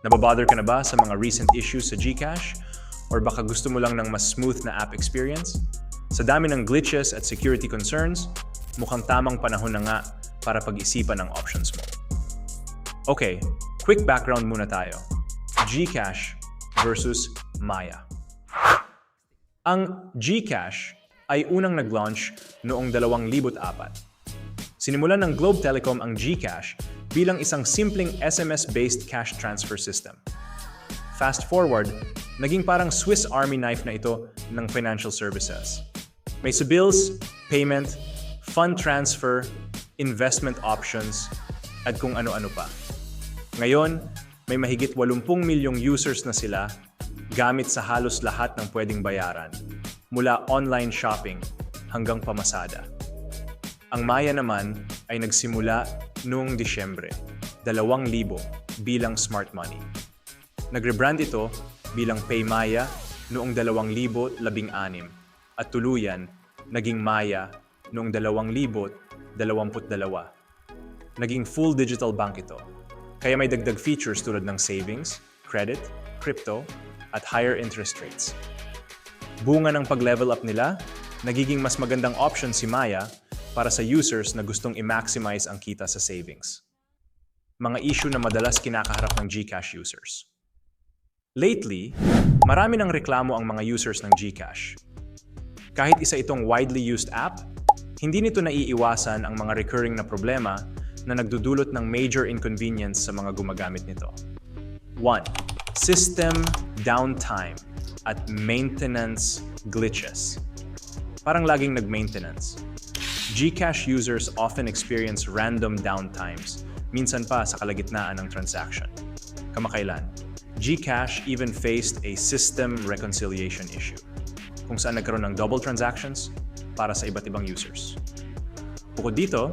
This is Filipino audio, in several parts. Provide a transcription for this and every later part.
Nababother ka na ba sa mga recent issues sa GCash? Or baka gusto mo lang ng mas smooth na app experience? Sa dami ng glitches at security concerns, mukhang tamang panahon na nga para pag-isipan ang options mo. Okay, quick background muna tayo. GCash versus Maya. Ang GCash ay unang nag-launch noong 2004. Sinimulan ng Globe Telecom ang GCash bilang isang simpleng SMS-based cash transfer system. Fast forward, naging parang Swiss Army knife na ito ng financial services. May sa bills, payment, fund transfer, investment options, at kung ano-ano pa. Ngayon, may mahigit 80 milyong users na sila gamit sa halos lahat ng pwedeng bayaran, mula online shopping hanggang pamasada. Ang Maya naman ay nagsimula noong Disyembre, 2000 bilang smart money. Nag-rebrand ito bilang PayMaya noong 2016 at tuluyan naging Maya noong 2022. Naging full digital bank ito, kaya may dagdag features tulad ng savings, credit, crypto, at higher interest rates. Bunga ng pag-level up nila, nagiging mas magandang option si Maya para sa users na gustong i-maximize ang kita sa savings. Mga issue na madalas kinakaharap ng GCash users. Lately, marami ng reklamo ang mga users ng GCash. Kahit isa itong widely used app, hindi nito naiiwasan ang mga recurring na problema na nagdudulot ng major inconvenience sa mga gumagamit nito. 1. System downtime at maintenance glitches. Parang laging nag-maintenance. GCash users often experience random downtimes, minsan pa sa kalagitnaan ng transaction. Kamakailan, GCash even faced a system reconciliation issue, kung saan nagkaroon ng double transactions para sa iba't ibang users. Bukod dito,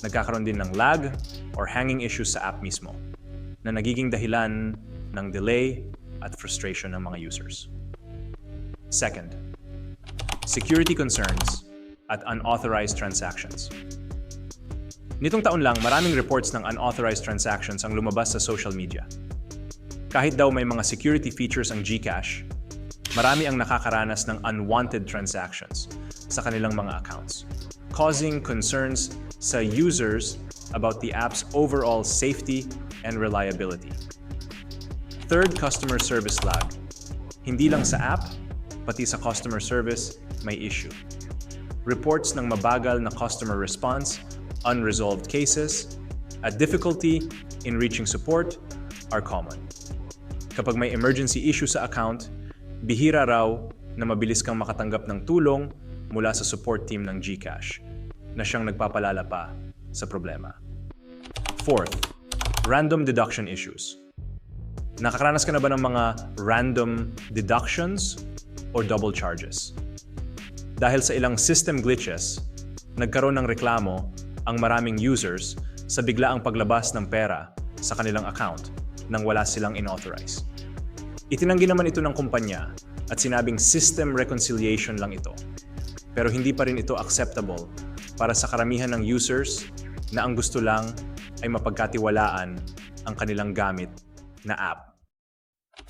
nagkakaroon din ng lag or hanging issues sa app mismo, na nagiging dahilan ng delay at frustration ng mga users. Second, security concerns at unauthorized transactions. Nitong taon lang, maraming reports ng unauthorized transactions ang lumabas sa social media. Kahit daw may mga security features ang GCash, marami ang nakakaranas ng unwanted transactions sa kanilang mga accounts, causing concerns sa users about the app's overall safety and reliability. Third, customer service lag. Hindi lang sa app, pati sa customer service may issue. Reports ng mabagal na customer response, unresolved cases, at difficulty in reaching support are common. Kapag may emergency issue sa account, bihira raw na mabilis kang makatanggap ng tulong mula sa support team ng GCash na siyang nagpapalala pa sa problema. Fourth, random deduction issues. Nakakaranas ka na ba ng mga random deductions or double charges? Dahil sa ilang system glitches, nagkaroon ng reklamo ang maraming users sa biglaang paglabas ng pera sa kanilang account nang wala silang inauthorize. Itinanggi naman ito ng kumpanya at sinabing system reconciliation lang ito. Pero hindi pa rin ito acceptable para sa karamihan ng users na ang gusto lang ay mapagkatiwalaan ang kanilang gamit na app.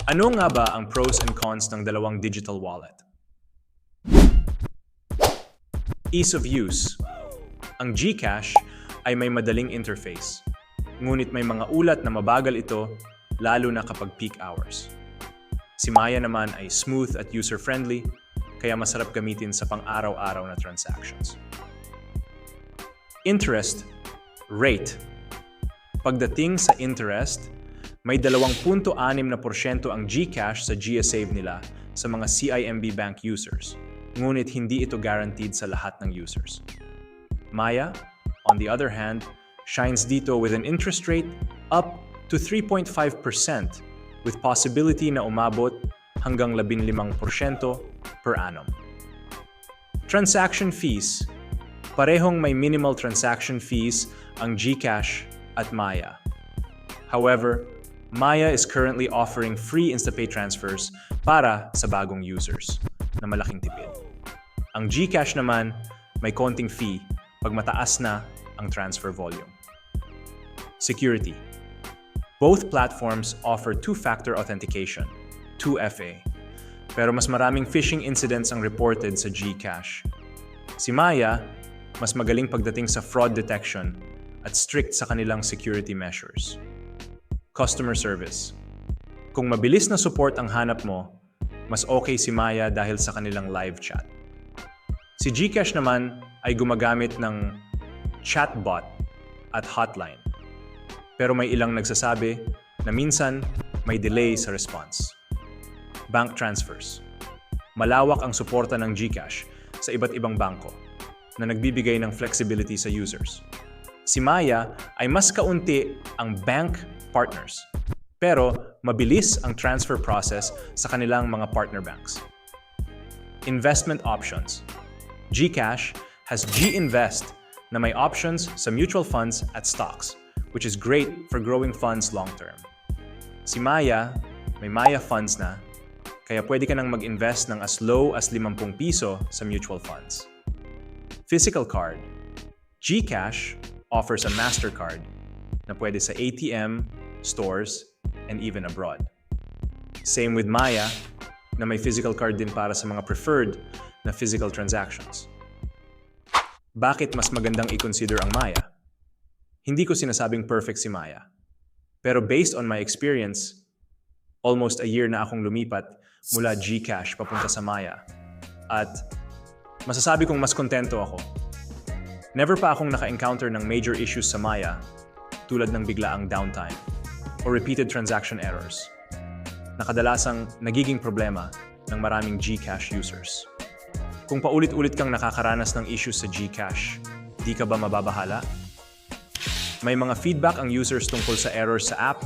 Ano nga ba ang pros and cons ng dalawang digital wallet? Ease of use. Ang GCash ay may madaling interface, ngunit may mga ulat na mabagal ito lalo na kapag peak hours. Si Maya naman ay smooth at user-friendly, kaya masarap gamitin sa pang-araw-araw na transactions. Interest rate. Pagdating sa interest, may 2.6% ang GCash sa GSave nila sa mga CIMB Bank users, ngunit hindi ito guaranteed sa lahat ng users. Maya, on the other hand, shines dito with an interest rate up to 3.5% with possibility na umabot hanggang 15% per annum. Transaction fees. Parehong may minimal transaction fees ang GCash at Maya. However, Maya is currently offering free InstaPay transfers para sa bagong users na malaking tipid. Ang GCash naman may konting fee pag mataas na ang transfer volume. Security. Both platforms offer two-factor authentication, 2FA. Pero mas maraming phishing incidents ang reported sa GCash. Si Maya, mas magaling pagdating sa fraud detection at strict sa kanilang security measures. Customer service. Kung mabilis na support ang hanap mo, mas okay si Maya dahil sa kanilang live chat. Si GCash naman ay gumagamit ng chatbot at hotline. Pero may ilang nagsasabi na minsan may delay sa response. Bank transfers. Malawak ang suporta ng GCash sa iba't ibang bangko na nagbibigay ng flexibility sa users. Si Maya ay mas kaunti ang bank partners, pero mabilis ang transfer process sa kanilang mga partner banks. Investment options. GCash has G-Invest na may options sa mutual funds at stocks, which is great for growing funds long-term. Si Maya, may Maya funds na, kaya pwede ka nang mag-invest ng as low as 50 piso sa mutual funds. Physical card. GCash offers a MasterCard na pwede sa ATM, stores, and even abroad. Same with Maya, na may physical card din para sa mga preferred na physical transactions. Bakit mas magandang i-consider ang Maya? Hindi ko sinasabing perfect si Maya. Pero based on my experience, almost a year na akong lumipat mula GCash papunta sa Maya. At masasabi kong mas kontento ako. Never pa akong naka-encounter ng major issues sa Maya tulad ng biglaang downtime o repeated transaction errors na kadalasang nagiging problema ng maraming GCash users. Kung paulit-ulit kang nakakaranas ng issues sa GCash, di ka ba mababahala? May mga feedback ang users tungkol sa errors sa app,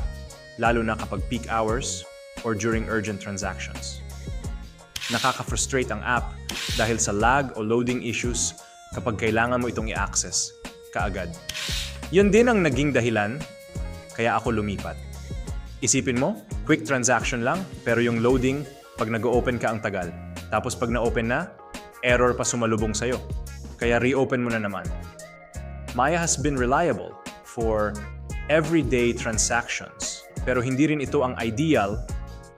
lalo na kapag peak hours or during urgent transactions. Nakaka-frustrate ang app dahil sa lag o loading issues kapag kailangan mo itong i-access kaagad. Yun din ang naging dahilan kaya ako lumipat. Isipin mo, quick transaction lang pero yung loading pag nag-open ka ang tagal. Tapos pag na-open na, error pa sumalubong sa'yo. Kaya reopen mo na naman. Maya has been reliable for everyday transactions pero hindi rin ito ang ideal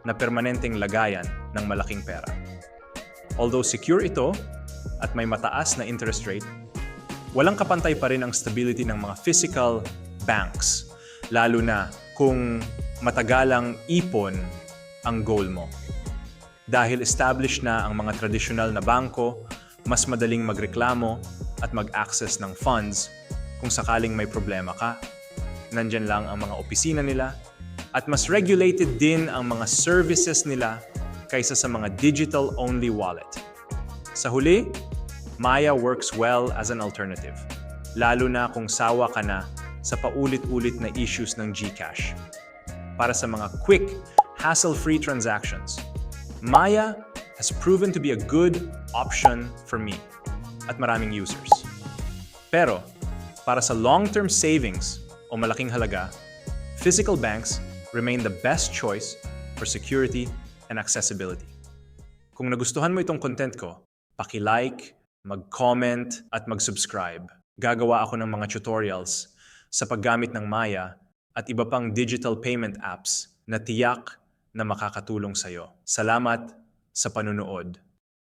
na permanenteng lagayan ng malaking pera. Although secure ito at may mataas na interest rate, walang kapantay pa rin ang stability ng mga physical banks, lalo na kung matagalang ipon ang goal mo. Dahil established na ang mga tradisyonal na bangko, mas madaling magreklamo at mag-access ng funds kung sakaling may problema ka. Nandyan lang ang mga opisina nila at mas regulated din ang mga services nila kaysa sa mga digital-only wallet. Sa huli, Maya works well as an alternative, lalo na kung sawa ka na sa paulit-ulit na issues ng GCash. Para sa mga quick, hassle-free transactions, Maya has proven to be a good option for me at maraming users. Pero, para sa long-term savings o malaking halaga, physical banks remain the best choice for security and accessibility. Kung nagustuhan mo itong content ko, paki-like, mag-comment at mag-subscribe. Gagawa ako ng mga tutorials sa paggamit ng Maya at iba pang digital payment apps na tiyak na makakatulong sa'yo. Salamat sa panunood.